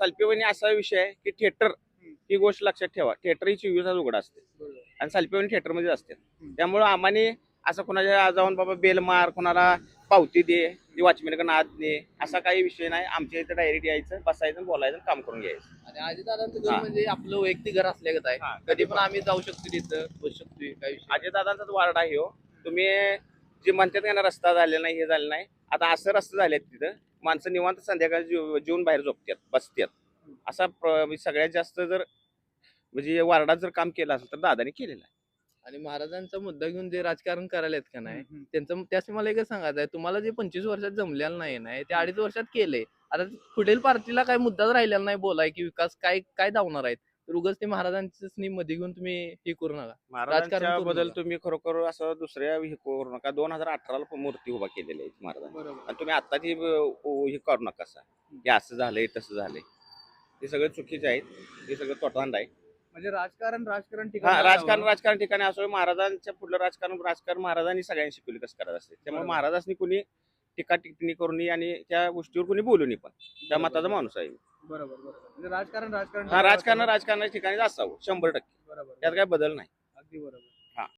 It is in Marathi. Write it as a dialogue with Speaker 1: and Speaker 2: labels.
Speaker 1: सालपेवणी असा विषय आहे की थिएटर ही गोष्ट लक्षात ठेवा, थिएटर ही 24 तास उघड असते आणि सालपेवणी थिएटरमध्ये असते. त्यामुळं आम्हाने असं कोणाच्या जाऊन बाबा बेल मार, कोणाला पावती दे, वॉचमॅनकडे आत दे, असा काही विषय नाही. आमच्या इथं डायरेक्ट यायचं, बसायचं, बोलायचं, काम करून घ्यायचं.
Speaker 2: आणि अजितदादांचं घर म्हणजे आपलं वैयक्तिक घर असल्यागत आहे. कधी पण आम्ही जाऊ शकतो तिथं, बसू शकतो. काही विषय
Speaker 1: अजितदादांचाच वार्ड आहे हो. तुम्ही जे म्हणतात का ना रस्ता झालेला नाही, हे झालं नाही, आता असं रस्ते झालेत तिथं, माणसं निवांत संध्याकाळी जेवून बाहेर झोपतात, बसतात. असा सगळ्यात जास्त जर म्हणजे वार्डात जर काम केलं असेल तर दादाने केलेलं आहे.
Speaker 2: आणि महाराजांचा मुद्दा घेऊन जे राजकारण करायला आहेत का नाही, त्यांचं त्याच मला एकच सांगायचं आहे, तुम्हाला जे 25 वर्षात जमलेलं नाही ते 2.5 वर्षात केले. आता पुढील पार्टीला काही मुद्दाच राहिलेला नाही बोलाय की विकास काय काय धावणार आहेत. तर उगाच ते महाराजांच मध्ये घेऊन तुम्ही हे करू नका.
Speaker 1: महाराजांच्या बद्दल तुम्ही खरोखर असं दुसऱ्या हे करू नका. 2018ला मूर्ती उभा केलेली आहे महाराजांची, आणि तुम्ही आता ती हे करू नका असं हे असं झालंय तसं झालंय. हे सगळं चुकीचं आहे, हे सगळं तोटांड आहे.
Speaker 2: म्हणजे राजकारण
Speaker 1: राजकारण ठिकाणी असो, महाराजांच्या पुढलं राजकारण महाराजांनी सगळ्यांनी शिकवली कसं करायचं असते. त्यामुळे महाराजांनी कुणी टीका टिप्पणी करू नये आणि त्या गोष्टीवर कुणी बोलू नये, पण त्या मताचा माणूस आहे.
Speaker 2: बरोबर म्हणजे राजकारण
Speaker 1: राजकारणाच्या ठिकाणी असावं 100%.
Speaker 2: बरोबर
Speaker 1: त्यात काय बदल नाही.
Speaker 2: अगदी बरोबर.